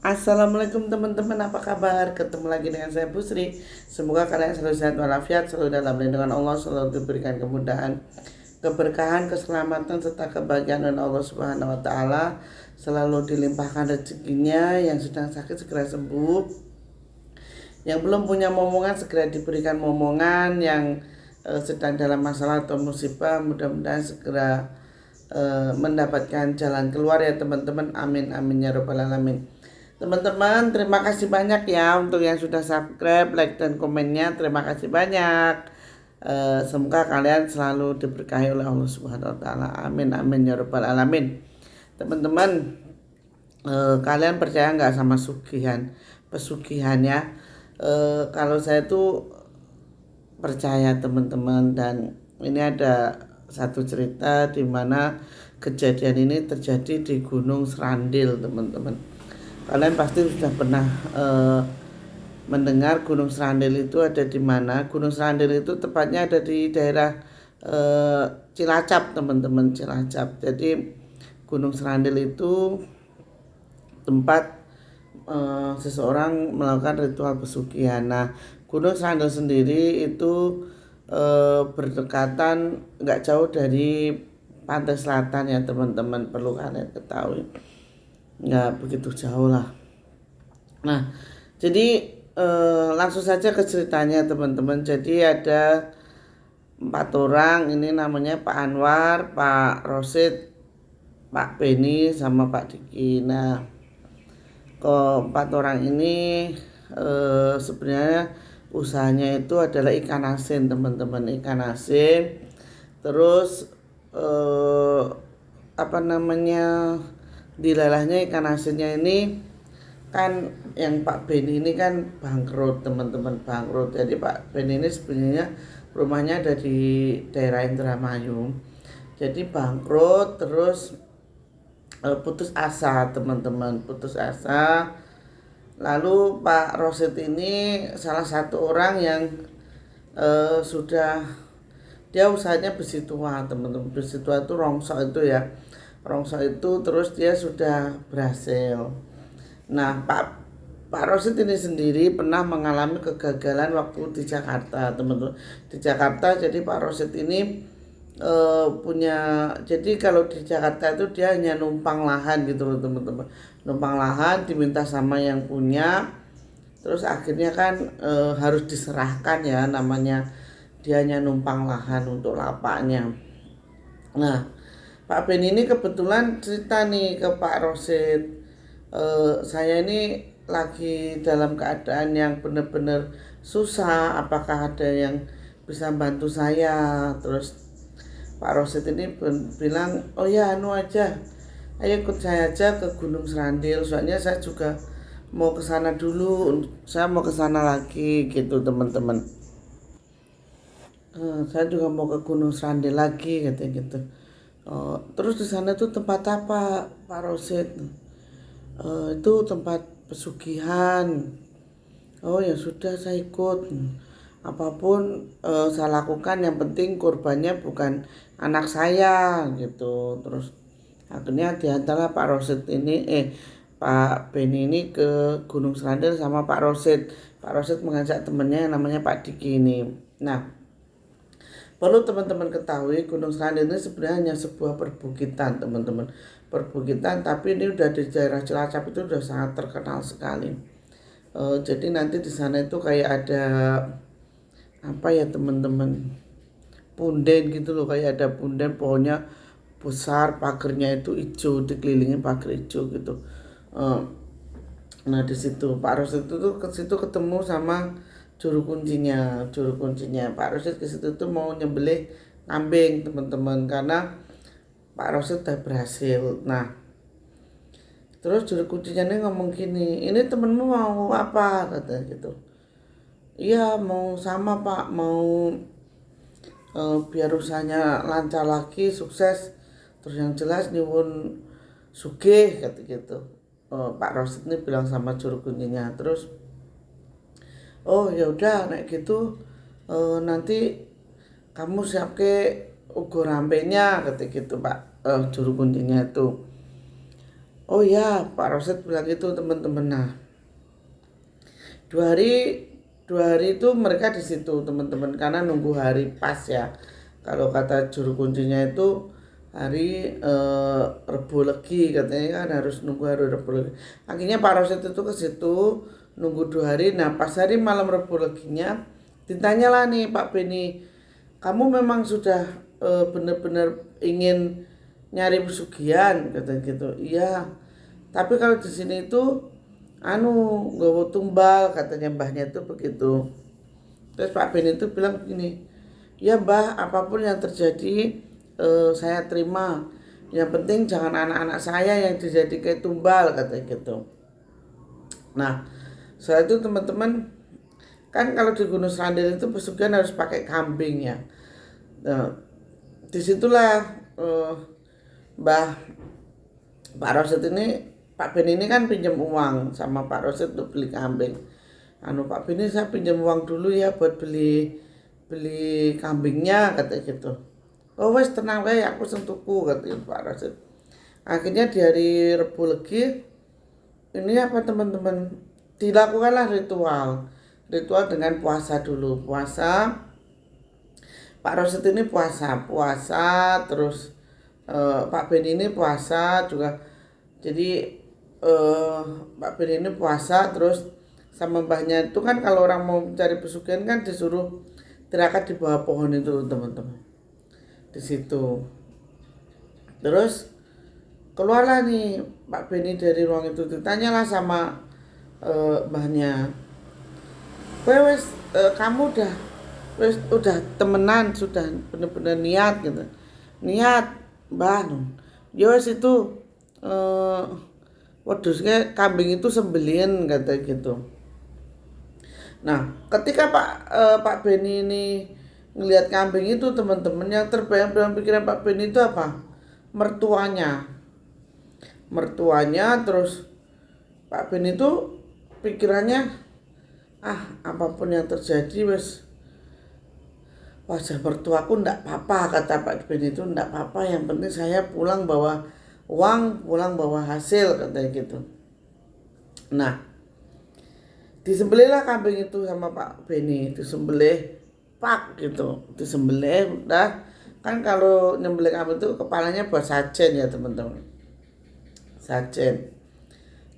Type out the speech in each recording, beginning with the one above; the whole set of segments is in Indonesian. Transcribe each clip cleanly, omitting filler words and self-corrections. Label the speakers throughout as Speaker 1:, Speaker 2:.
Speaker 1: Assalamualaikum teman-teman, apa kabar? Ketemu lagi dengan saya Pusri. Semoga kalian selalu sehat walafiat, selalu dalam lindungan Allah, selalu diberikan kemudahan, keberkahan, keselamatan serta kebahagiaan oleh Allah Subhanahu wa taala. Selalu dilimpahkan rezekinya, yang sedang sakit segera sembuh, yang belum punya momongan segera diberikan momongan, yang sedang dalam masalah atau musibah mudah-mudahan segera mendapatkan jalan keluar ya teman-teman. Amin amin ya robbal alamin. Teman-teman, terima kasih banyak ya untuk yang sudah subscribe, like dan komennya. Terima kasih banyak. Semoga kalian selalu diberkahi oleh Allah Subhanahu wa taala. Amin amin ya robbal alamin. Teman-teman, kalian percaya nggak sama pesugihan ya? Kalau saya tuh percaya teman-teman, dan ini ada satu cerita di mana kejadian ini terjadi di Gunung Serandil teman-teman. Kalian pasti sudah pernah mendengar Gunung Serandil itu ada di mana. Gunung Serandil itu tepatnya ada di daerah Cilacap teman-teman, Cilacap. Jadi Gunung Serandil itu tempat seseorang melakukan ritual pesugihan. Nah, Gunung Serandil sendiri itu berdekatan nggak jauh dari pantai selatan ya teman-teman, perlu kalian ketahui, nggak begitu jauh lah. Nah, jadi langsung saja ke ceritanya teman-teman. Jadi ada 4 orang, ini namanya Pak Anwar, Pak Rosid, Pak Beni, sama Pak Diki. Nah, keempat orang ini sebenarnya usahanya itu adalah ikan asin teman-teman, ikan asin. Terus apa namanya, dilalahnya ikan asinnya ini kan, yang Pak Beni ini kan bangkrut teman-teman, bangkrut. Jadi Pak Beni ini sebenarnya rumahnya ada di daerah Indramayu. Jadi bangkrut, terus putus asa teman-teman, putus asa. Lalu Pak Rosid ini salah satu orang yang sudah, dia usahanya besi tua teman-teman. Besi tua itu rongsok itu ya, rongsok itu, terus dia sudah berhasil. Nah, Pak Rosid ini sendiri pernah mengalami kegagalan waktu di Jakarta teman-teman. Di Jakarta, jadi Pak Rosid ini punya, jadi kalau di Jakarta itu dia hanya numpang lahan gitu loh teman-teman, numpang lahan diminta sama yang punya. Terus akhirnya kan harus diserahkan ya, namanya dia hanya numpang lahan untuk lapaknya. Nah, Pak Ben ini kebetulan cerita nih ke Pak Rosid, saya ini lagi dalam keadaan yang benar-benar susah, apakah ada yang bisa bantu saya. Terus Pak Rosid ini bilang, oh ya anu aja, ayo ikut saya aja ke Gunung Serandil, soalnya saya juga mau ke sana dulu, saya mau ke sana lagi gitu teman-teman. Saya juga mau ke Gunung Serandil lagi katanya gitu. Terus di sana tuh tempat apa Pak Rosid? Itu tempat pesugihan. Oh ya sudah, saya ikut. Apapun saya lakukan, yang penting korbannya bukan anak saya gitu. Terus akhirnya diantarlah Pak Rosid ini, Pak Beni ini ke Gunung Serandil sama Pak Rosid. Pak Rosid mengajak temennya yang namanya Pak Diki ini. Nah, perlu teman-teman ketahui, Gunung Serandil ini sebenarnya hanya sebuah perbukitan teman-teman, perbukitan, tapi ini udah di daerah Cilacap, itu udah sangat terkenal sekali. Jadi nanti di sana itu kayak ada apa ya teman-teman, punden gitu loh, kayak ada punden, pohonnya besar, pagernya itu hijau, dikelilingi pagar hijau gitu. Eh, Nah di situ Pak Rosid itu tuh ke situ ketemu sama juru kuncinya Pak Rosid. Ke situ tuh mau nyembelih kambing teman-teman, karena Pak Rosid udah berhasil. Nah, terus juru kuncinya nih ngomong gini, ini temenmu mau apa kata gitu. Iya mau sama Pak, mau biar usahanya lancar lagi, sukses, terus yang jelas nyuwun sugih kata gitu. Pak Rosid ini bilang sama juru kuncinya. Terus oh ya udah nek gitu, nanti kamu siapke ugo rampenya kata gitu Pak, juru kuncinya itu. Oh ya, Pak Roset bilang itu teman-teman. Nah, dua hari dua hari itu mereka di situ teman-teman karena nunggu hari pas ya. Kalau kata juru kuncinya itu hari Rebo Legi katanya kan harus nunggu hari Rebo Legi. Akhirnya Pak Roset itu ke situ nunggu 2 hari. Nah pas hari malam Rebo Leginya ditanyalah nih Pak Beni, kamu memang sudah benar-benar ingin nyari pesugihan kata gitu. Iya. Tapi kalau di sini itu nggowo tumbal katanya mbahnya itu begitu. Terus Pak Ben itu bilang begini, ya mbah apapun yang terjadi saya terima, yang penting jangan anak-anak saya yang dijadikan tumbal katanya gitu. Nah setelah itu teman-teman, kan kalau di Gunung Srandil itu pesugihan harus pakai kambing ya. Nah, disitulah Mbah Pak Roset ini, Pak Ben ini kan pinjam uang sama Pak Roset untuk beli kambing. Pak Ben ini saya pinjam uang dulu ya buat beli beli kambingnya kata gitu. Oh wes tenang wae aku sentuhku kata Pak Roset. Akhirnya di hari Rebo Legi ini apa teman-teman, dilakukanlah ritual dengan puasa dulu. Pak Roset ini puasa terus Pak Ben ini puasa juga. Jadi Pak Ben ini puasa terus sama mbahnya itu kan kalau orang mau mencari pesugihan kan disuruh tirakat di bawah pohon itu teman-teman. Di situ. Terus keluarlah nih Pak Beni dari ruang itu, ditanyalah sama mbahnya. Wes kamu udah temenan, sudah bener-bener niat gitu. Niat mbah. Ya wes itu wedhusnya kambing itu sembelihan kata gitu. Nah, ketika Pak Beni ini ngelihat kambing itu teman-teman, yang terbayang dalam pikiran Pak Beni itu apa? Mertuanya. Mertuanya terus Pak Beni itu pikirannya apapun yang terjadi wes wajah mertuaku ndak apa-apa kata Pak Beni itu, ndak apa-apa yang penting saya pulang bawa uang, pulang bawa hasil katanya gitu. Nah, disembelihlah kambing itu sama Pak Beni, disembelih pak gitu, disembelih udah. Kan kalau nyembelih kambing itu kepalanya buat sajen ya teman-teman, sajen.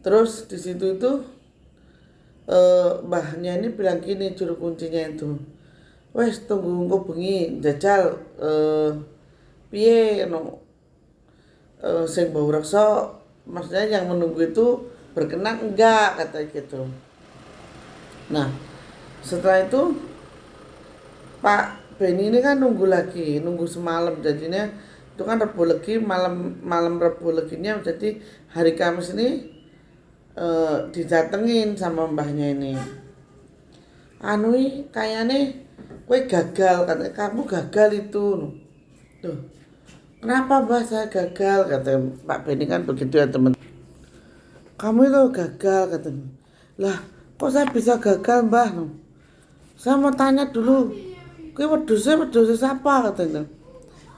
Speaker 1: Terus di situ itu mbahnya ini bilang gini, juru kuncinya itu, wes tunggu engko bengi jajal piye no sing bau reksa, maksudnya yang menunggu itu berkenan enggak kata gitu. Nah setelah itu Pak Beni ini kan nunggu semalam, jadinya itu kan Rebo Legi, malam Rebo Leginya jadi hari Kamis ini didatengin sama mbahnya ini. Kayaknya kue gagal katanya, kamu gagal itu. Tuh, kenapa mbah saya gagal kata Pak Beni kan begitu ya teman. Kamu itu gagal katanya. Lah kok saya bisa gagal mbah? Saya mau tanya dulu, kue wedhusnya siapa katanya.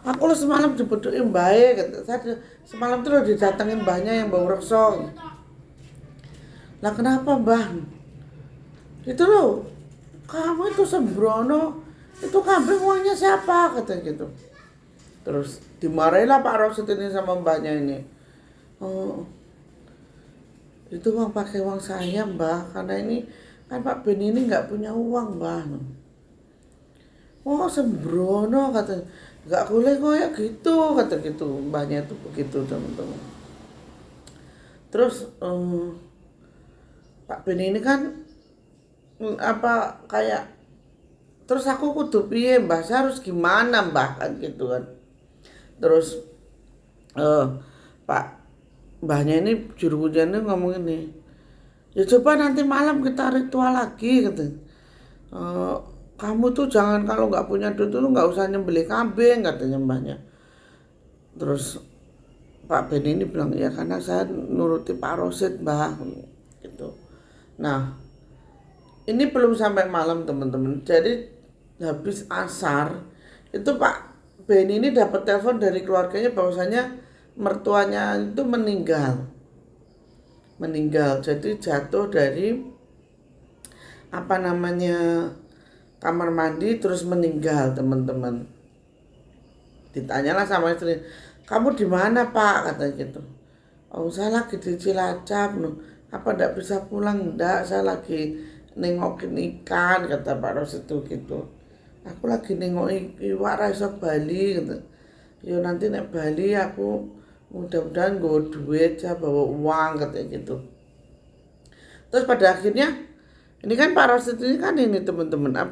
Speaker 1: Aku lo semalam dibedukin mbahnya kata. Saya semalam tuh didatengin mbahnya yang bau reksa. Lah kenapa mbah? Itu loh, kamu itu sembrono, itu kambing uangnya siapa kata gitu. Terus dimarahilah Pak Roset ini sama mbahnya ini. Oh, itu uang pakai uang saya mbah, karena ini kan Pak Ben ini nggak punya uang mbah. Oh sembrono kata, nggak boleh kayak gitu kata gitu, mbahnya itu begitu teman-teman. Terus Pak Ben ini kan kayak, terus aku kudu piye mbah, saya harus gimana mbah kan gitu kan. Terus Pak mbahnya ini juru kuncinya ngomong ini, ya coba nanti malam kita ritual lagi gitu. Kamu tuh jangan, kalau nggak punya duit tuh nggak usah nyembelih kambing katanya mbahnya. Terus Pak Ben ini bilang ya karena saya nuruti Pak Roset mbah gitu. Nah ini belum sampai malam teman-teman, jadi habis asar itu Pak Ben ini dapat telepon dari keluarganya bahwasanya mertuanya itu meninggal. meninggal. Jadi jatuh dari kamar mandi terus meninggal, teman-teman. Ditanyalah sama istri, kamu di mana Pak, katanya gitu. Oh, saya lagi di Cilacap. Loh, apa ndak bisa pulang? Ndak, saya lagi nengokin ikan, kata Pak Ros itu gitu. Aku lagi nengok iwak ra iso bali gitu. Yo nanti nek Bali aku mudah-mudahan gue duit, saya bawa uang, katanya gitu. Terus pada akhirnya ini kan Pak Rosid ini kan ini teman-teman eh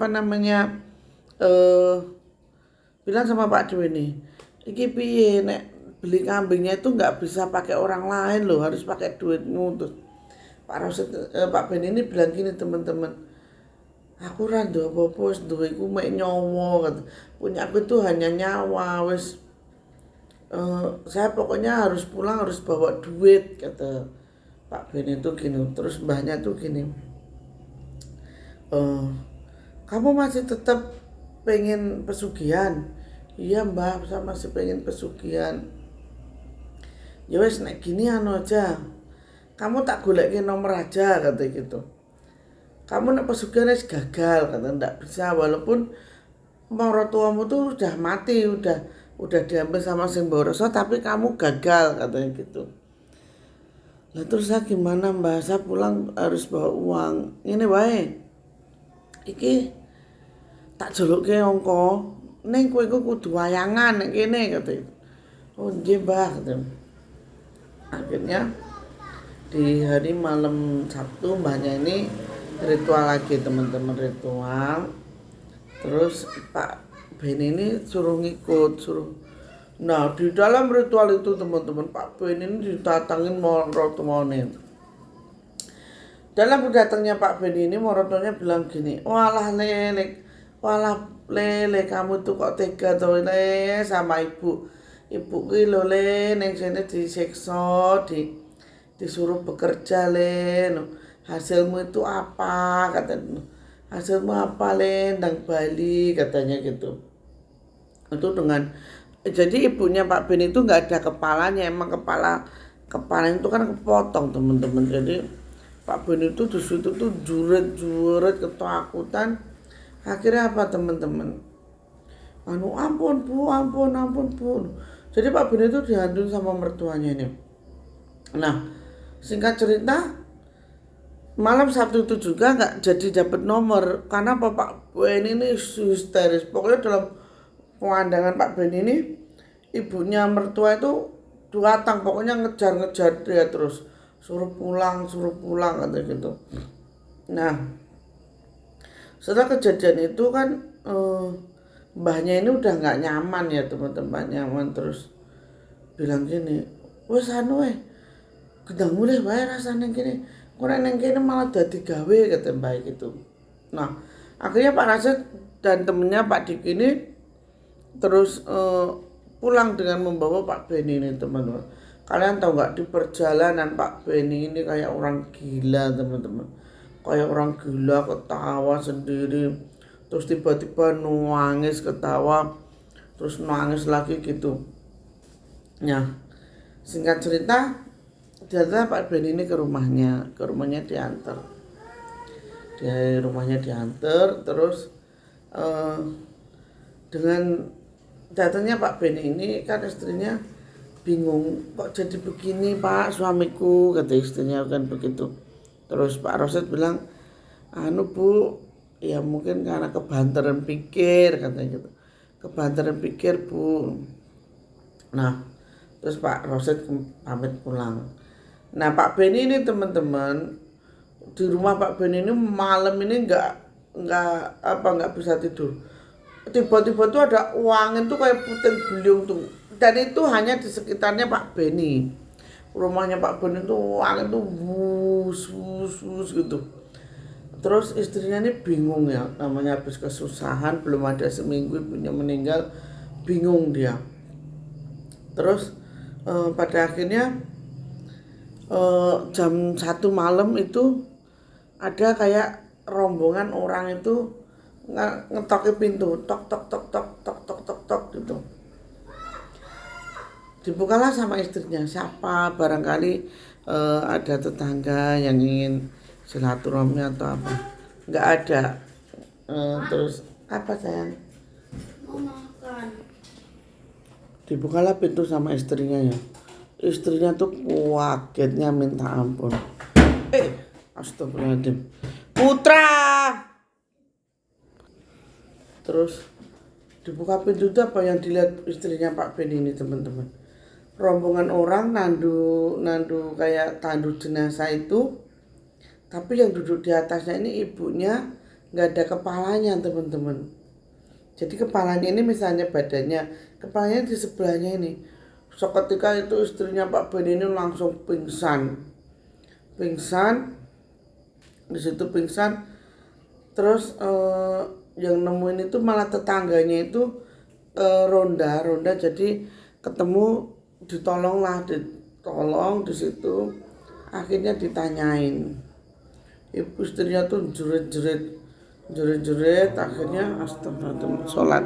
Speaker 1: bilang sama Pak Dewi nih, iki piye nek beli kambingnya itu nggak bisa pakai orang lain loh, harus pakai duitmu. Terus Pak Ben ini bilang gini, teman-teman, aku ra nduk apa-apa, wis duwe iku mek nyawa, kata. Punya aku itu hanya nyawa, wis saya pokoknya harus pulang harus bawa duit, kata Pak Ben itu gini. Terus mbahnya tuh gini, kamu masih tetap pengen pesugihan? Iya mbah, saya masih pengen pesugihan. Ya wes nek gini anu aja, kamu tak golekin nomor aja, kata gitu. Kamu nek pesugihan wis gagal, kata, ndak bisa, walaupun maratuamu tuh udah mati, udah diambil sama sing boroso, tapi kamu gagal, katanya gitu. Lah terus saya gimana mbah, saya pulang harus bawa uang. Ini wae, iki tak jolukke angka ning kowe iku kudu wayangan nek kene, katanya. Oh nggih mbah, katanya. Akhirnya di hari malam Sabtu mbahnya ini ritual lagi, teman-teman, ritual. Terus Pak Ben ini suruh ngikut, nah di dalam ritual itu, teman-teman, Pak Ben ini didatangin morotuane. Dalam datangnya Pak Ben ini, morotonya bilang gini, walah lele kamu tuh kok tega tuh le sama ibu ki lho le, neng sini disiksa, disuruh bekerja le, no. Hasilmu itu apa, katanya. Hasilmu apa le, ndang Bali, katanya gitu. Itu dengan, jadi ibunya Pak Ben itu nggak ada kepalanya, emang kepala itu kan kepotong, teman-teman. Jadi Pak Ben itu di situ tuh juret ketakutan. Akhirnya apa, teman-teman? Ampun bu. Jadi Pak Ben itu dihantui sama mertuanya ini. Nah, singkat cerita, malam Sabtu itu juga nggak jadi dapat nomor karena Pak Ben ini histeris. Pokoknya dalam pemandangan Pak Ben ini, ibunya mertua itu datang, pokoknya ngejar dia terus, suruh pulang kata gitu. Nah, setelah kejadian itu kan mbahnya ini udah nggak nyaman ya, teman-teman, nyaman terus bilang gini, wes gedang mulai wae rasane kene, kurang neng kene malah dadi gawe, kata mbah gitu. Nah, akhirnya Pak Rasid dan temennya Pak Dik ini terus pulang dengan membawa Pak Beni ini, teman-teman. Kalian tahu nggak, di perjalanan Pak Beni ini kayak orang gila, teman-teman. Kayak orang gila, ketawa sendiri, terus tiba-tiba nangis, ketawa, terus nangis lagi gitu. Nah, singkat cerita, ternyata Pak Ben ini ke rumahnya diantar. Di rumahnya diantar, terus dengan datangnya Pak Ben ini kan istrinya bingung, kok jadi begini Pak suamiku, kata istrinya kan begitu. Terus Pak Rosid bilang, bu, ya mungkin karena kebantaran pikir, katanya gitu. Kebantaran pikir bu. Nah, terus Pak Rosid pamit pulang. Nah Pak Ben ini, teman-teman, di rumah Pak Ben ini malam ini nggak bisa tidur. Tiba-tiba tuh ada uang itu kayak puting beliung tuh, dan itu hanya di sekitarnya Pak Beni. Rumahnya Pak Ben itu uang itu wus gitu. Terus istrinya ini bingung ya, namanya habis kesusahan, belum ada seminggu ibunya meninggal, bingung dia. Terus pada akhirnya jam 1 malam itu ada kayak rombongan orang itu ngetoki pintu, tok gitu. Dibukalah sama istrinya, siapa, barangkali ada tetangga yang ingin silaturahmi atau apa? Nggak ada. Terus apa sayang?
Speaker 2: Mau makan.
Speaker 1: Dibukalah pintu sama istrinya ya. Istrinya tuh kagetnya minta ampun. Astagfirullahaladzim. Putra! Terus dibuka pintu itu apa yang dilihat istrinya Pak Ben ini teman-teman. Rombongan orang nandu kayak tandu jenazah itu. Tapi yang duduk di atasnya ini ibunya nggak ada kepalanya teman-teman. Jadi kepalanya ini misalnya badannya, kepalanya di sebelahnya ini. Seketika itu istrinya Pak Ben ini langsung pingsan. Di situ pingsan. Terus yang nemuin itu malah tetangganya itu ronda. Jadi ketemu ditolong di situ. Akhirnya ditanyain. Ibu istrinya tuh jerit-jerit akhirnya astagfirullahaladzim sholat.